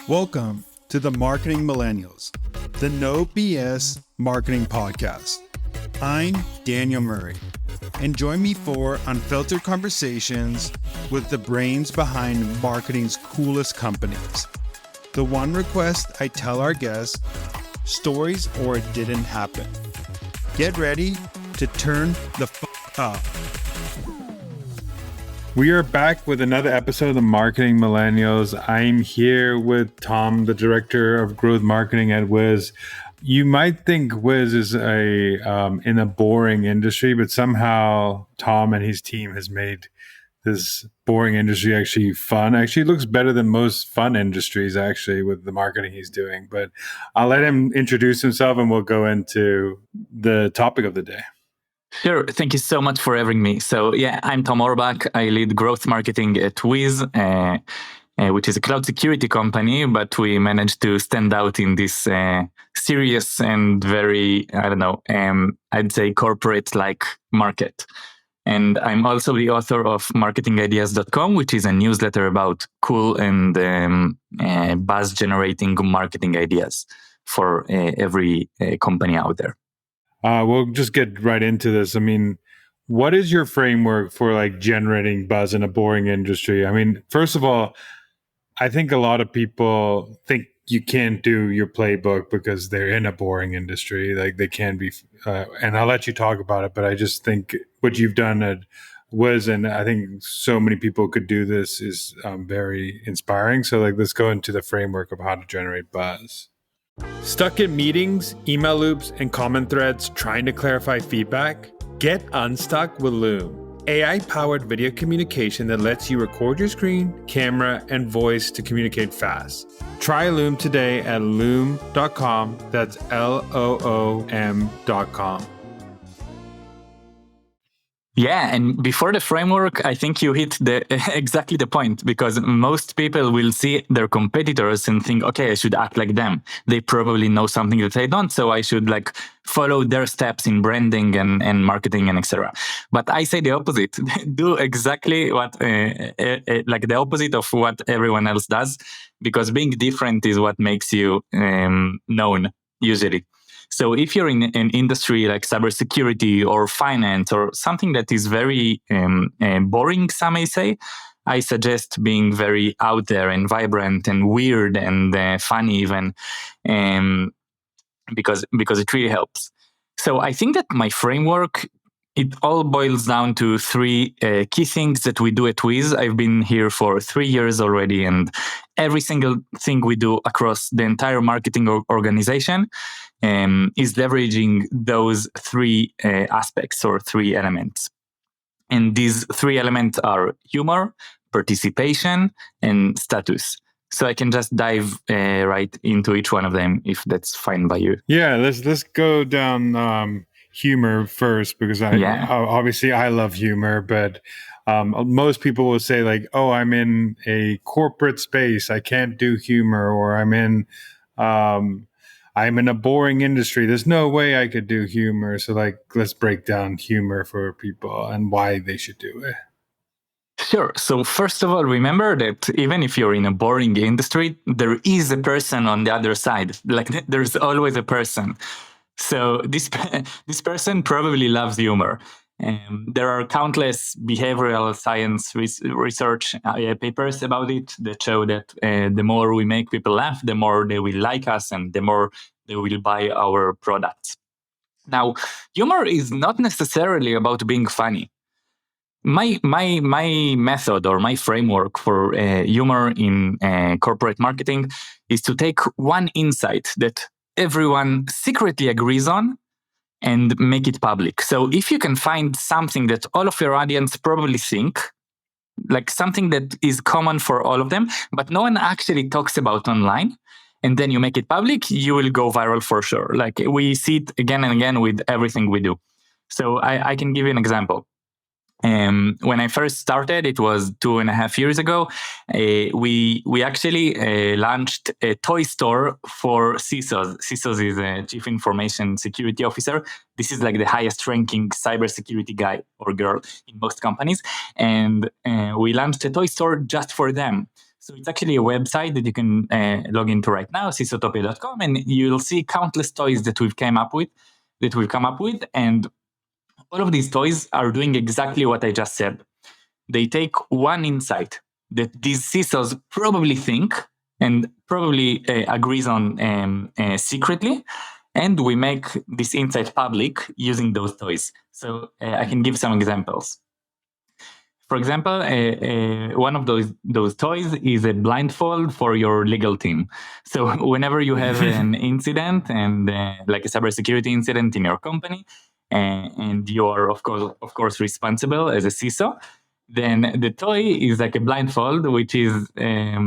Welcome to the Marketing Millennials, the No BS Marketing Podcast. I'm Daniel Murray, and join me for unfiltered conversations with the brains behind marketing's coolest companies. The one request I tell our guests, stories or it didn't happen. Get ready to turn the up. We are back with another episode of the Marketing Millennials. I'm here with Tom, the Director of Growth Marketing at Wiz. You might think Wiz is in a boring industry, but somehow Tom and his team has made this boring industry actually fun. Actually, it looks better than most fun industries, actually, with the marketing he's doing. But I'll let him introduce himself and we'll go into the topic of the day. Sure. Thank you so much for having me. So, I'm Tom Orbach. I lead growth marketing at Wiz, which is a cloud security company, but we managed to stand out in this serious and very, I'd say corporate-like market. And I'm also the author of marketingideas.com, which is a newsletter about cool and buzz-generating marketing ideas for every company out there. We'll just get right into this. I mean, what is your framework for generating buzz in a boring industry? I mean, first of all, I think a lot of people think you can't do your playbook because they're in a boring industry. They can be, and I'll let you talk about it, but I just think what you've done at Wiz, and I think so many people could do this, is very inspiring. So let's go into the framework of how to generate buzz. Stuck in meetings, email loops, and comment threads trying to clarify feedback? Get unstuck with Loom, AI-powered video communication that lets you record your screen, camera, and voice to communicate fast. Try Loom today at loom.com. That's LOOM.com. Yeah, and before the framework, I think you hit exactly the point, because most people will see their competitors and think, okay, I should act like them. They probably know something that I don't, so I should follow their steps in branding and marketing and etc. But I say the opposite. Do exactly what, the opposite of what everyone else does, because being different is what makes you known, usually. So if you're in an industry like cybersecurity or finance or something that is very boring, some may say, I suggest being very out there and vibrant and weird and funny even, because it really helps. So I think that my framework, it all boils down to three key things that we do at Wiz. I've been here for 3 years already, and every single thing we do across the entire marketing organization is leveraging those three aspects or three elements. And these three elements are humor, participation, and status. So I can just dive right into each one of them, if that's fine by you. Yeah, let's go down humor first, because obviously I love humor, but most people will say oh, I'm in a corporate space, I can't do humor, or I'm in a boring industry, there's no way I could do humor. So let's break down humor for people and why they should do it. Sure. So first of all, remember that even if you're in a boring industry, there is a person on the other side. There's always a person. So this person probably loves humor. There are countless behavioral science research papers about it that show that the more we make people laugh, the more they will like us and the more they will buy our products. Now, humor is not necessarily about being funny. My method or my framework for humor in corporate marketing is to take one insight that everyone secretly agrees on and make it public. So if you can find something that all of your audience probably think, something that is common for all of them, but no one actually talks about online, and then you make it public, you will go viral for sure. We see it again and again with everything we do. So I can give you an example. When I first started, it was 2.5 years ago. We actually launched a toy store for CISOs. CISOs is a Chief Information Security Officer. This is the highest ranking cybersecurity guy or girl in most companies. And we launched a toy store just for them. So it's actually a website that you can log into right now, CISOtopia.com, and you'll see countless toys that we've come up with, and all of these toys are doing exactly what I just said. They take one insight that these CISOs probably think and probably agrees on secretly, and we make this insight public using those toys. So I can give some examples. For example, one of those toys is a blindfold for your legal team. So whenever you have an incident and like a cybersecurity incident in your company, and you are of course responsible as a CISO, then the toy is like a blindfold, which is a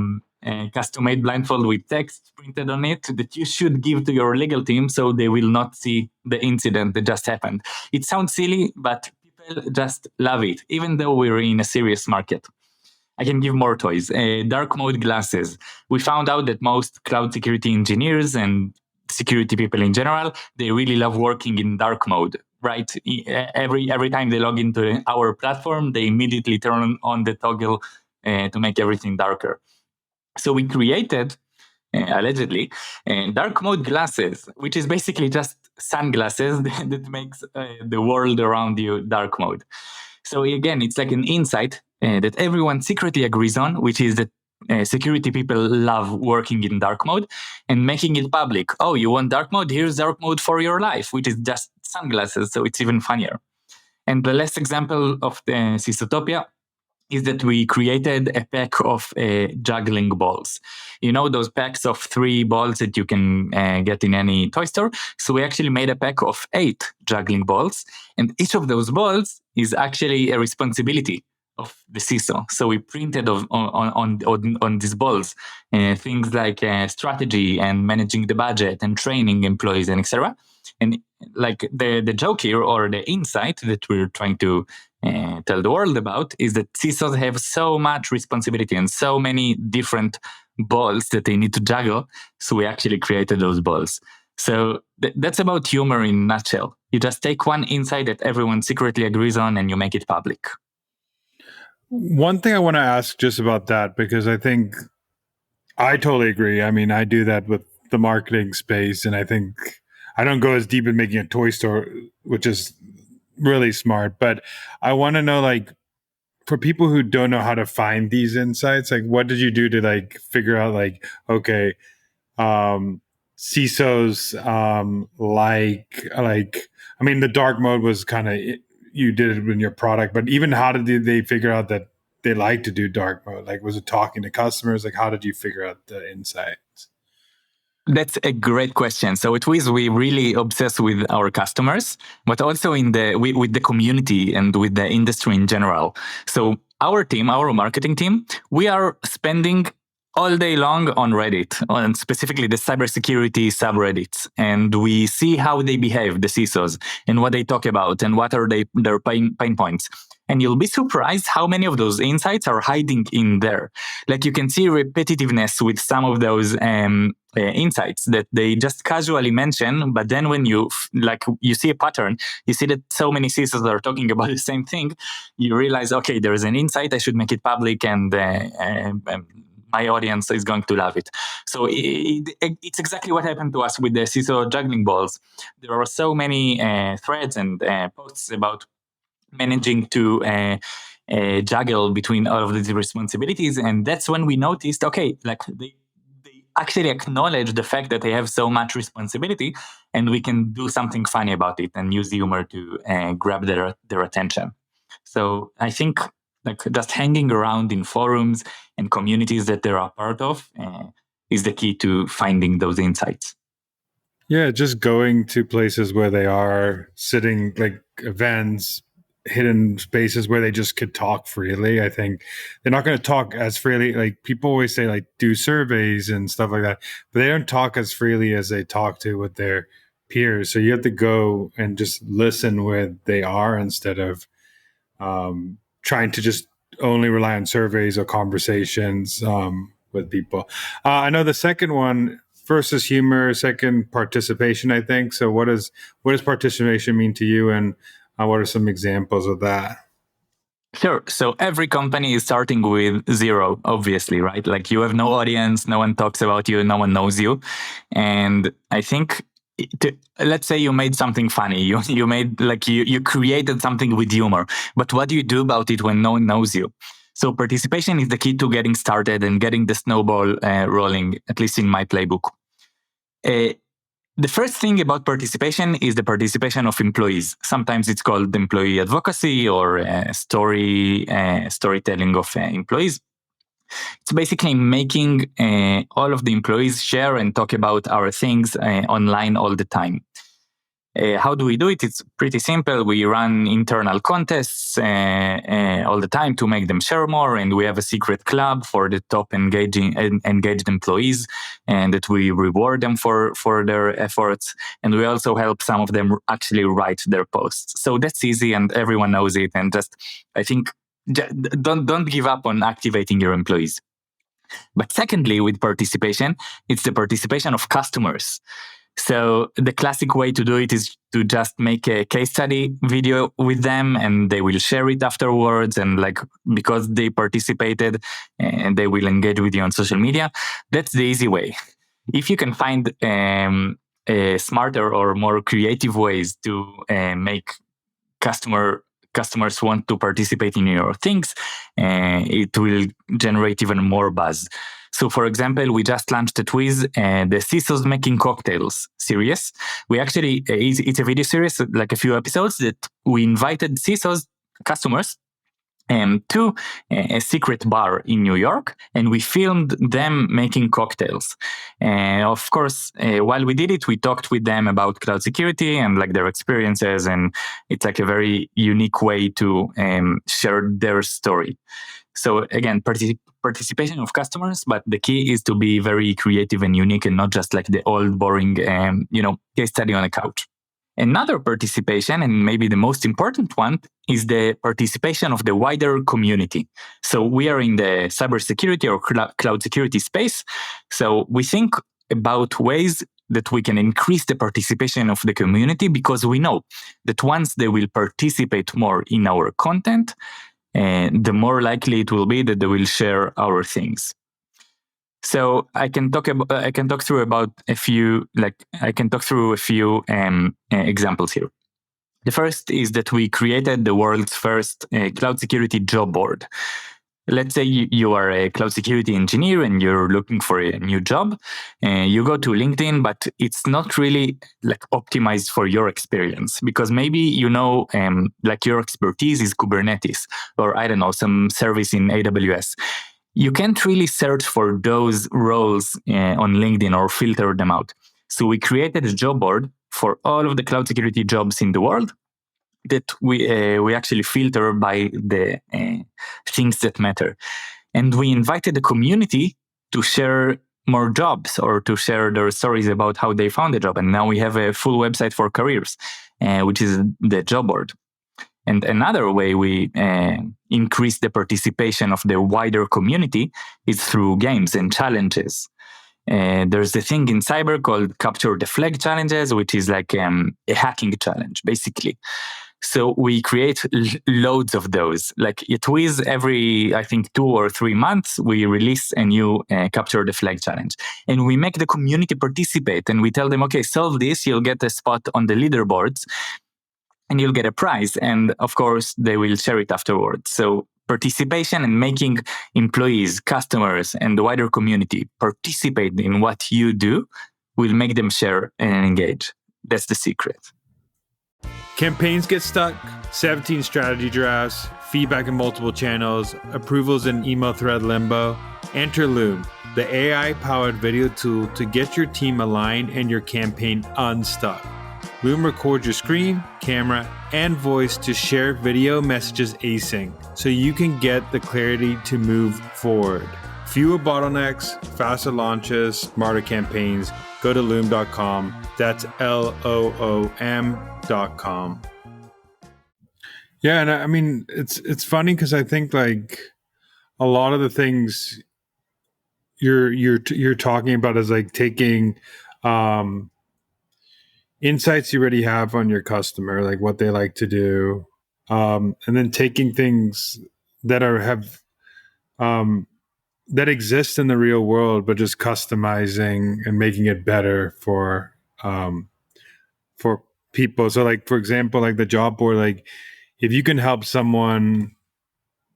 custom-made blindfold with text printed on it that you should give to your legal team so they will not see the incident that just happened. It sounds silly, but people just love it, even though we're in a serious market. I can give more toys. Dark mode glasses. We found out that most cloud security engineers and security people in general, they really love working in dark mode, right? Every time they log into our platform, they immediately turn on the toggle to make everything darker. So we created, allegedly, dark mode glasses, which is basically just sunglasses that makes the world around you dark mode. So again, it's like an insight that everyone secretly agrees on, which is that security people love working in dark mode and making it public. Oh, you want dark mode? Here's dark mode for your life, which is just sunglasses. So it's even funnier. And the last example of the CISOtopia is that we created a pack of juggling balls. You know, those packs of 3 balls that you can get in any toy store. So we actually made a pack of 8 juggling balls, and each of those balls is actually a responsibility of the CISO. So we printed on these balls things like strategy and managing the budget and training employees and etc. And like the joke here, or the insight that we're trying to tell the world about, is that CISOs have so much responsibility and so many different balls that they need to juggle. So we actually created those balls. So that's about humor in a nutshell. You just take one insight that everyone secretly agrees on and you make it public. One thing I want to ask just about that, because I think I totally agree. I mean, I do that with the marketing space, and I think I don't go as deep in making a toy store, which is really smart. But I want to know, like, for people who don't know how to find these insights, like, what did you do to like figure out, like, okay, CISOs I mean, the dark mode was kind of, you did it in your product, but even how did they figure out that they like to do dark mode? Like, was it talking to customers? Like, how did you figure out the insights? That's a great question. So at Wiz, we really obsess with our customers, but also with the community and with the industry in general. So our team, our marketing team, we are spending all day long on Reddit, on specifically the cybersecurity subreddits, and we see how they behave, the CISOs, and what they talk about, and what are their pain points. And you'll be surprised how many of those insights are hiding in there. Like, you can see repetitiveness with some of those insights that they just casually mention, but then when you see a pattern, you see that so many CISOs are talking about the same thing, you realize, okay, there is an insight, I should make it public, and my audience is going to love it. So it's exactly what happened to us with the CISO juggling balls. There are so many threads and posts about managing to juggle between all of these responsibilities, and that's when we noticed, okay, like they actually acknowledge the fact that they have so much responsibility, and we can do something funny about it and use humor to grab their attention. So I think, like, just hanging around in forums and communities that they're a part of is the key to finding those insights. Yeah, just going to places where they are, sitting, like events, hidden spaces where they just could talk freely. I think they're not going to talk as freely. Like, people always say, like, do surveys and stuff like that, but they don't talk as freely as they talk to with their peers. So you have to go and just listen where they are, instead of trying to just only rely on surveys or conversations with people. I know the second one, first is humor, second participation, I think. So what does participation mean to you, and what are some examples of that? Sure. So every company is starting with zero, obviously, right? Like you have no audience, no one talks about you, no one knows you. And I think, let's say you made something funny. You made like you created something with humor. But what do you do about it when no one knows you? So participation is the key to getting started and getting the snowball rolling, at least in my playbook. Uh, the first thing about participation is the participation of employees. Sometimes it's called employee advocacy or storytelling of employees. It's basically making all of the employees share and talk about our things online all the time. How do we do it? It's pretty simple. We run internal contests all the time to make them share more, and we have a secret club for the top engaged employees, and that we reward them for their efforts. And we also help some of them actually write their posts. So that's easy, and everyone knows it. And just, I think, don't give up on activating your employees. But secondly, with participation, it's the participation of customers. So the classic way to do it is to just make a case study video with them, and they will share it afterwards. And like, because they participated, and they will engage with you on social media. That's the easy way. If you can find smarter or more creative ways to make customers want to participate in your things, it will generate even more buzz. So, for example, we just launched a Twiz, the CISOs Making Cocktails series. We actually, it's a video series, like a few episodes, that we invited CISOs, customers, to a secret bar in New York, and we filmed them making cocktails. Of course, while we did it, we talked with them about cloud security and like their experiences, and it's like a very unique way to share their story. So again, participation of customers, but the key is to be very creative and unique, and not just like the old boring, case study on a couch. Another participation, and maybe the most important one, is the participation of the wider community. So we are in the cybersecurity or cloud security space. So we think about ways that we can increase the participation of the community, because we know that once they will participate more in our content, the more likely it will be that they will share our things. So I can talk through a few examples here. The first is that we created the world's first cloud security job board. Let's say you are a cloud security engineer and you're looking for a new job. You go to LinkedIn, but it's not really like optimized for your experience, because maybe like your expertise is Kubernetes, or I don't know, some service in AWS. You can't really search for those roles on LinkedIn or filter them out. So we created a job board for all of the cloud security jobs in the world, that we actually filter by the things that matter. And we invited the community to share more jobs or to share their stories about how they found a job. And now we have a full website for careers, which is the job board. And another way we increase the participation of the wider community is through games and challenges. There's a thing in cyber called Capture the Flag challenges, which is like a hacking challenge, basically. So we create loads of those. Like at Wiz, every, I think, 2 or 3 months, we release a new Capture the Flag challenge. And we make the community participate, and we tell them, okay, solve this, you'll get a spot on the leaderboards, and you'll get a prize. And of course, they will share it afterwards. So participation and making employees, customers, and the wider community participate in what you do will make them share and engage. That's the secret. Campaigns get stuck, 17 strategy drafts, feedback in multiple channels, approvals in email thread limbo. Enter Loom, the AI-powered video tool to get your team aligned and your campaign unstuck. Loom records your screen, camera, and voice to share video messages async, so you can get the clarity to move forward. Fewer bottlenecks, faster launches, smarter campaigns. Go to loom.com. That's LOOM.com. Yeah, and I mean, it's funny because I think like a lot of the things you're talking about is like taking insights you already have on your customer, like what they like to do, and then taking things that um, that exist in the real world, but just customizing and making it better um, for people. So, like for example, like the job board, like if you can help someone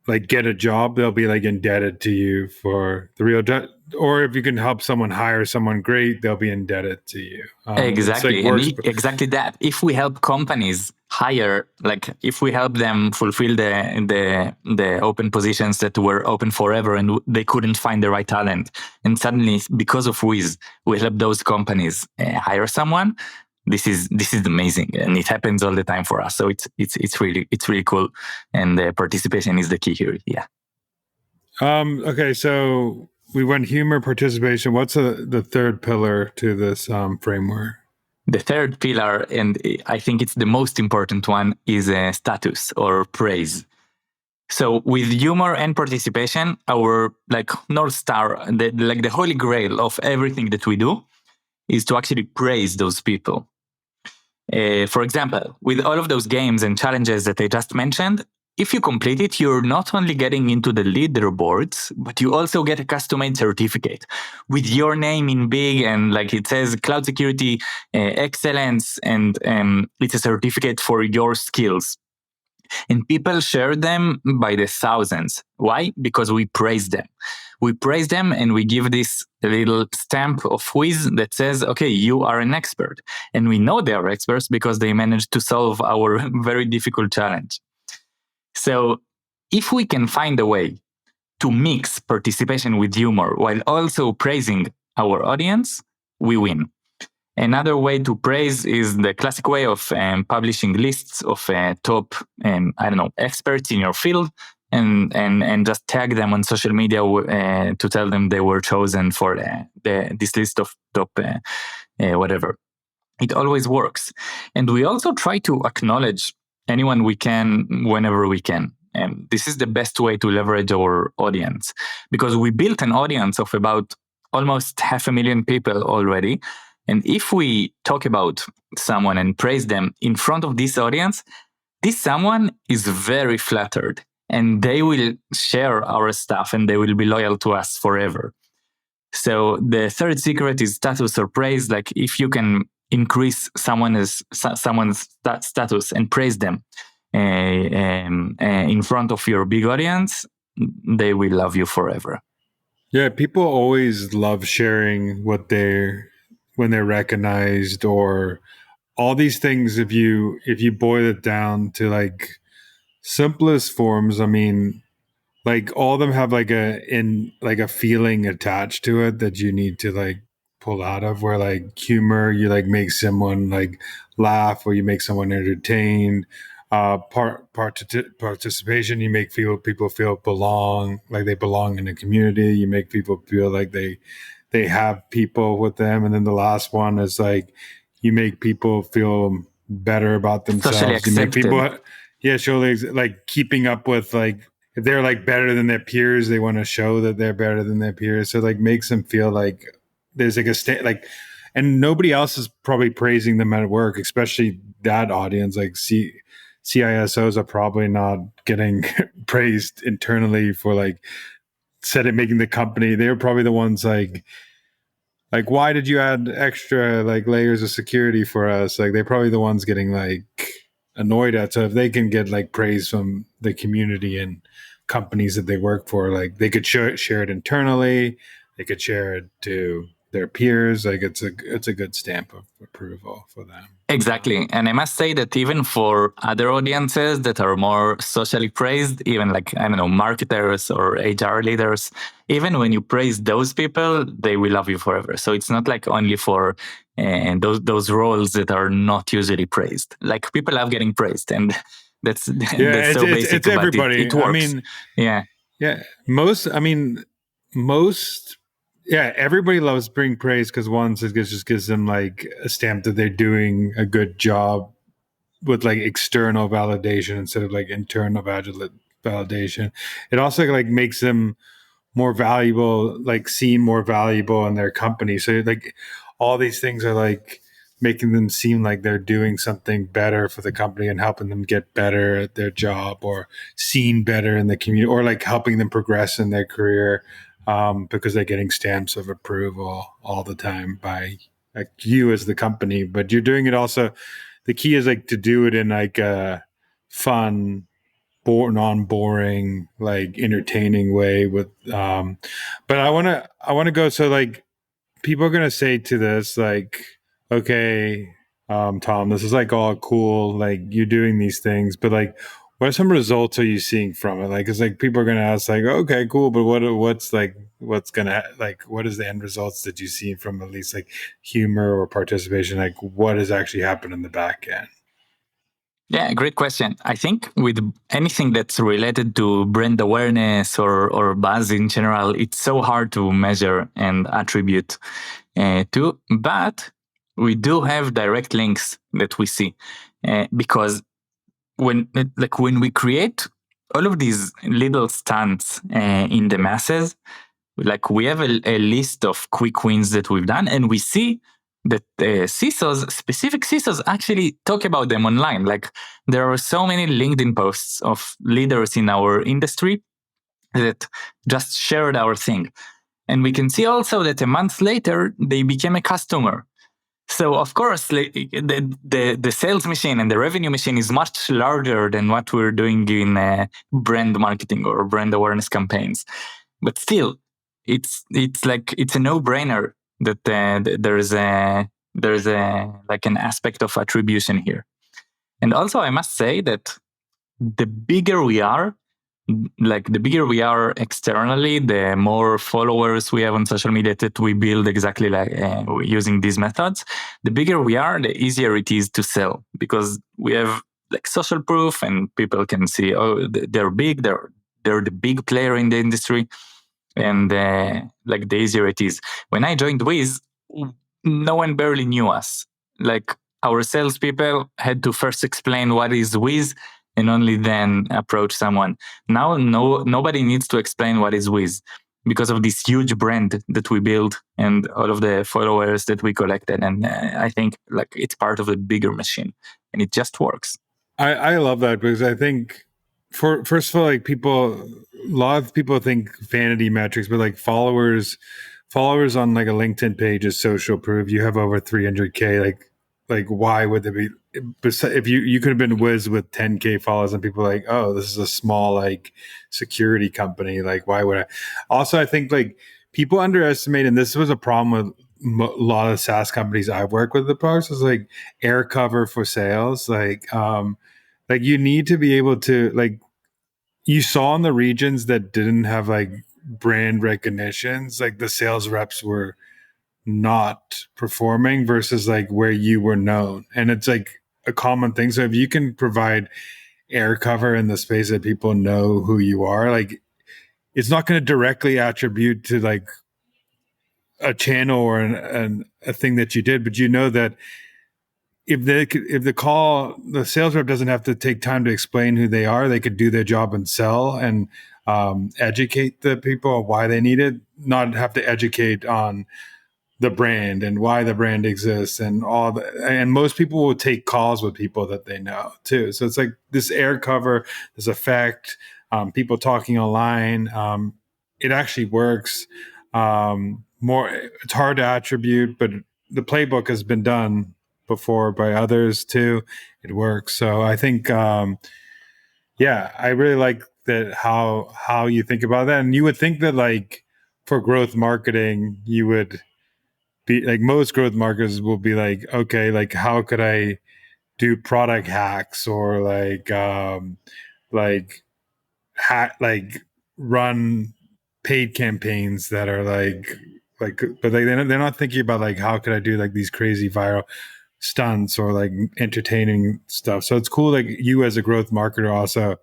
like get a job, they'll be like indebted to you for the real job. Or if you can help someone hire someone great, they'll be indebted to you. It's like Exactly. And works. exactly that. If we help companies hire, like if we help them fulfill the open positions that were open forever and they couldn't find the right talent, and suddenly because of Wiz, we help those companies hire someone. This is amazing, and it happens all the time for us. So it's really cool, and the participation is the key here. Yeah. Okay, so we went humor, participation. What's the third pillar to this framework? The third pillar, and I think it's the most important one, is status or praise. So with humor and participation, our like North Star, the holy grail of everything that we do is to actually praise those people. For example, with all of those games and challenges that I just mentioned, if you complete it, you're not only getting into the leaderboards, but you also get a custom-made certificate with your name in big, and like it says cloud security excellence, and it's a certificate for your skills. And people share them by the thousands. Why? Because we praise them. We praise them and we give this little stamp of whiz that says, okay, you are an expert. And we know they are experts because they managed to solve our very difficult challenge. So if we can find a way to mix participation with humor while also praising our audience, we win. Another way to praise is the classic way of publishing lists of top, experts in your field, and just tag them on social media to tell them they were chosen for this list of top whatever. It always works, and we also try to acknowledge anyone we can whenever we can. And this is the best way to leverage our audience, because we built an audience of about almost 500,000 people already. And if we talk about someone and praise them in front of this audience, this someone is very flattered and they will share our stuff and they will be loyal to us forever. So the third secret is status or praise. Like if you can increase someone's status and praise them in front of your big audience, they will love you forever. Yeah, people always love sharing when they're recognized, or all these things. If you boil it down to like simplest forms, I mean, like all of them have like a feeling attached to it that you need to like pull out of, where like humor, you like make someone like laugh, or you make someone entertained. Participation, you make people feel like they belong in a community. You make people feel like they have people with them. And then the last one is like you make people feel better about Socially themselves. You make accepted. people, yeah, surely like keeping up with, like if they're like better than their peers, they want to show that they're better than their peers. So like makes them feel like there's like like, and nobody else is probably praising them at work, especially that audience. Like CISOs are probably not getting praised internally for like making the company. They're probably the ones like why did you add extra like layers of security for us? Like they're probably the ones getting like annoyed at. So if they can get like praise from the community and companies that they work for, like they could share it internally, they could share it to their peers. Like it's a good stamp of approval for them. Exactly. And I must say that even for other audiences that are more socially praised, even like, I don't know, marketers or HR leaders, even when you praise those people, they will love you forever. So it's not like only for those roles that are not usually praised. Like people love getting praised, and that's Yeah, so basic, it's but everybody. it works. I mean, yeah. yeah, most, yeah, everybody loves being praised because one, it just gives them like a stamp that they're doing a good job with like external validation instead of like internal validation. It also like makes them more valuable, like seen more valuable in their company. So like all these things are like making them seem like they're doing something better for the company and helping them get better at their job or seen better in the community or like helping them progress in their career because they're getting stamps of approval all the time by like you as the company. But you're doing it also. The key is like to do it in like a fun, non-boring, like entertaining way with but I want to go, so like people are going to say to this like, okay, Tom, this is like all cool, like you're doing these things, but like what are some results are you seeing from it? Like it's like people are going to ask like, okay, cool, but what's gonna like what is the end results that you see from at least like humor or participation, like what has actually happened in the back end? Yeah, great question. I think with anything that's related to brand awareness or buzz in general, it's so hard to measure and attribute to. But we do have direct links that we see because when we create all of these little stunts in the masses, like we have a list of quick wins that we've done, and we see that specific CISOs actually talk about them online. Like there are so many LinkedIn posts of leaders in our industry that just shared our thing. And we can see also that a month later, they became a customer. So of course, the sales machine and the revenue machine is much larger than what we're doing in brand marketing or brand awareness campaigns. But still, it's like it's a no-brainer that there's a like an aspect of attribution here. And also, I must say that the bigger we are, like the bigger we are externally, the more followers we have on social media that we build exactly like using these methods. The bigger we are, the easier it is to sell because we have like social proof, and people can see, oh, they're big, they're the big player in the industry, and like the easier it is. When I joined Wiz, no one barely knew us. Like our salespeople had to first explain what is Wiz and only then approach someone. Now, nobody needs to explain what is Wiz because of this huge brand that we built and all of the followers that we collected. And I think like it's part of a bigger machine, and it just works. I love that because I think for first of all, like a lot of people think vanity metrics, but like followers on like a LinkedIn page is social proof. You have over 300K. Like why would there be? If you could have been Wiz with 10K followers and people are like, oh, this is a small like security company. Like why would I? Also, I think like people underestimate, and this was a problem with a lot of SaaS companies I've worked with. The products is like air cover for sales, like you need to be able to like you saw in the regions that didn't have like brand recognitions, like the sales reps were not performing versus like where you were known. And it's like a common thing. So if you can provide air cover in the space that people know who you are, like it's not going to directly attribute to like a channel or a thing that you did, but you know that if the sales rep doesn't have to take time to explain who they are, they could do their job and sell and educate the people on why they need it, not have to educate on the brand and why the brand exists and and most people will take calls with people that they know too. So it's like this air cover, this effect, people talking online. It actually works. More, it's hard to attribute, but the playbook has been done before by others too. It works. So I think, yeah, I really like that how you think about that. And you would think that like for growth marketing, you would be like most growth marketers will be like, okay, like how could I do product hacks or like like run paid campaigns that are but they're not thinking about like how could I do like these crazy viral stunts or like entertaining stuff. So it's cool like you as a growth marketer also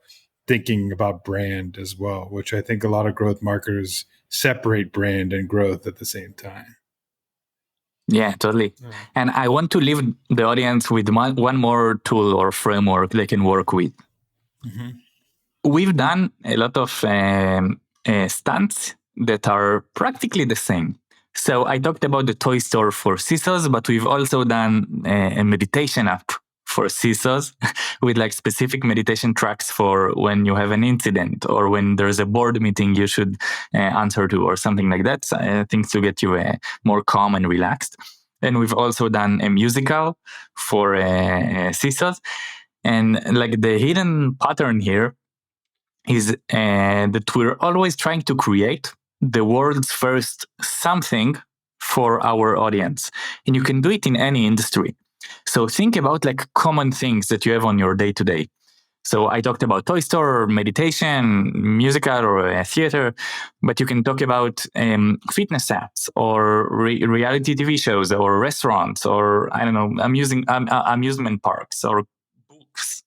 thinking about brand as well, which I think a lot of growth marketers separate brand and growth at the same time. Yeah, totally. Yeah. And I want to leave the audience with one more tool or framework they can work with. Mm-hmm. We've done a lot of stunts that are practically the same. So I talked about the toy store for CISOs, but we've also done a meditation app for CISOs with like specific meditation tracks for when you have an incident or when there's a board meeting you should answer to or something like that. Things to get you more calm and relaxed. And we've also done a musical for CISOs. And like the hidden pattern here is that we're always trying to create the world's first something for our audience. And you can do it in any industry. So think about like common things that you have on your day to day. So I talked about toy store, meditation, musical, or theater, but you can talk about fitness apps or reality TV shows or restaurants or I don't know, amusement parks or books.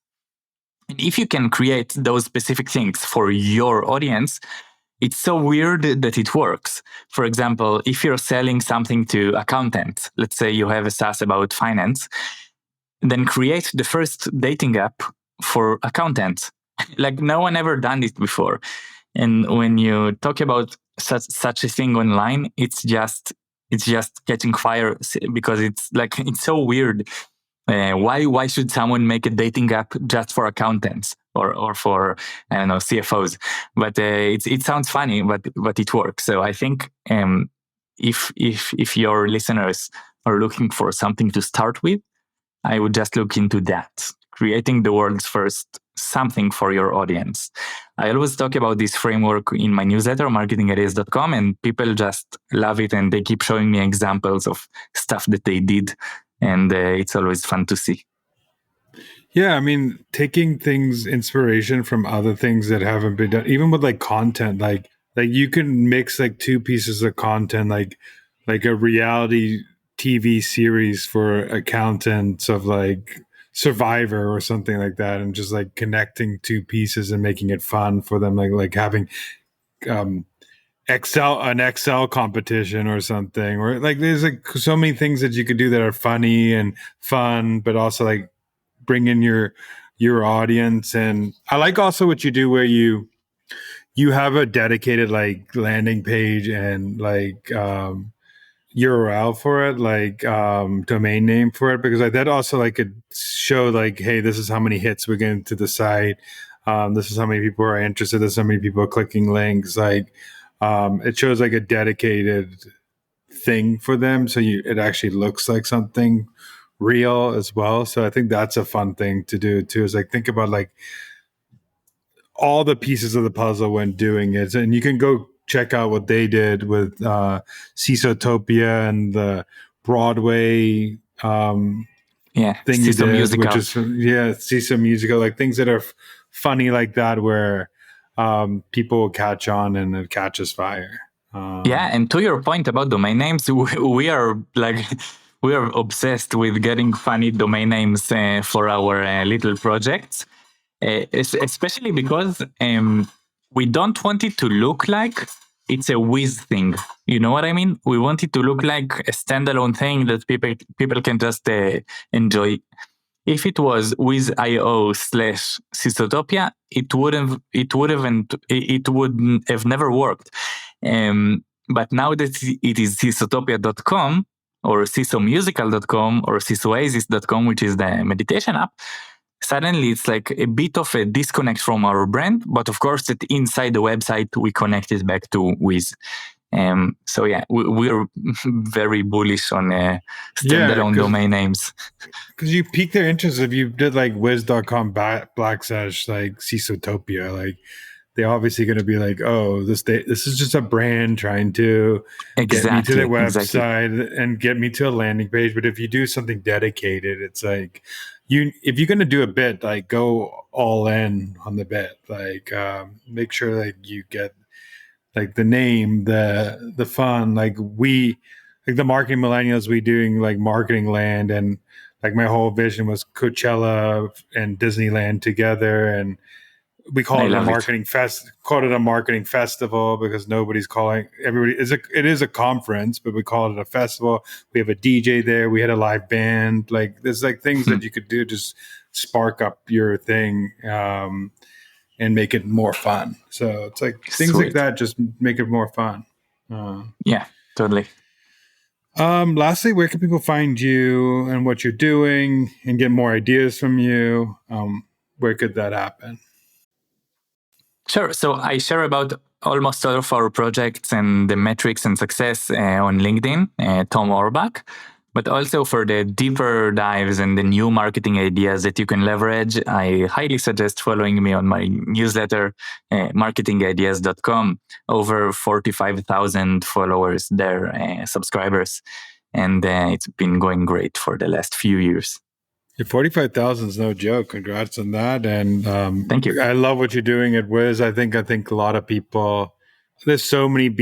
And if you can create those specific things for your audience, it's so weird that it works. For example, if you're selling something to accountants, let's say you have a SaaS about finance, then create the first dating app for accountants. Like no one ever done it before. And when you talk about such a thing online, it's just catching fire because it's like it's so weird. Why should someone make a dating app just for accountants or for I don't know CFOs? But it sounds funny, but it works. So I think if your listeners are looking for something to start with, I would just look into that, creating the world's first something for your audience. I always talk about this framework in my newsletter, marketingareas.com, and people just love it and they keep showing me examples of stuff that they did. And it's always fun to see. Yeah, I mean, taking things inspiration from other things that haven't been done, even with like content, like you can mix like two pieces of content, like a reality TV series for accountants of like Survivor or something like that, and just like connecting two pieces and making it fun for them, like having um an Excel competition or something, or like there's like so many things that you could do that are funny and fun, but also like bring in your audience. And I like also what you do where you have a dedicated like landing page and like URL for it, like domain name for it, because like that also like could show like, hey, this is how many hits we're getting to the site, this is how many people are interested, this is how many people are clicking links, like it shows like a dedicated thing for them, so it actually looks like something real as well. So I think that's a fun thing to do too, is like think about like all the pieces of the puzzle when doing it. And you can go check out what they did with CISO Topia and the Broadway thing you CISO did, musical. which is CISO musical, like things that are funny like that, where people will catch on and it catches fire. And to your point about domain names, we are like we are obsessed with getting funny domain names for our little projects, especially because we don't want it to look like it's a whiz thing. You know what I mean? We want it to look like a standalone thing that people can just enjoy. If it was Wiz.io/Sysotopia, it wouldn't have never worked. But now that it is sysotopia.com or sysomusical.com or sysoasis.com, which is the meditation app, suddenly it's like a bit of a disconnect from our brand. But of course, that inside the website, we connect it back to Wiz. So yeah, we're very bullish on standalone domain names. Because you pique their interest if you did like wiz.com / like Sysotopia, like they're obviously going to be like, oh, this is just a brand trying to get me to their website and get me to a landing page. But if you do something dedicated, it's like if you're going to do a bit, like go all in on the bit, like make sure like you get like the name, the fun, like the marketing millennials, we doing like marketing land, and like my whole vision was Coachella and Disneyland together, and we called it a marketing festival because nobody's calling it is a conference, but we called it a festival. We have a DJ there, we had a live band, like there's like things that you could do, just spark up your thing and make it more fun. So it's like things like that just make it more fun. Yeah, totally. Lastly, where can people find you and what you're doing and get more ideas from you? Where could that happen? Sure. So I share about almost all of our projects and the metrics and success on LinkedIn, Tom Orbach. But also for the deeper dives and the new marketing ideas that you can leverage, I highly suggest following me on my newsletter, marketingideas.com. Over 45,000 followers there, subscribers. And it's been going great for the last few years. Your 45,000 is no joke. Congrats on that. And Thank you. I love what you're doing at Wiz. I think a lot of people, there's so many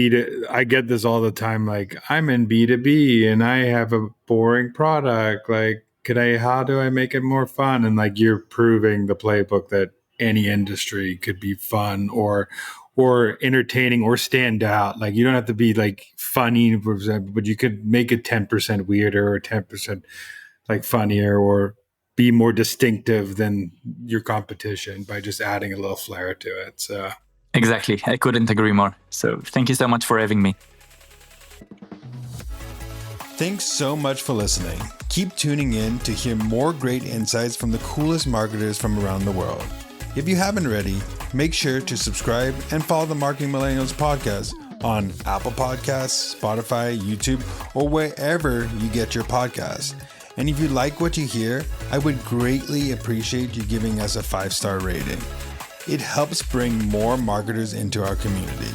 I get this all the time. Like, I'm in B2B and I have a boring product. Like, how do I make it more fun? And like, you're proving the playbook that any industry could be fun or entertaining or stand out. Like, you don't have to be like funny, for example, but you could make it 10% weirder or 10% like funnier or be more distinctive than your competition by just adding a little flair to it. So exactly. I couldn't agree more. So thank you so much for having me. Thanks so much for listening. Keep tuning in to hear more great insights from the coolest marketers from around the world. If you haven't already, make sure to subscribe and follow the Marketing Millennials podcast on Apple Podcasts, Spotify, YouTube, or wherever you get your podcasts. And if you like what you hear, I would greatly appreciate you giving us a 5-star rating. It helps bring more marketers into our community.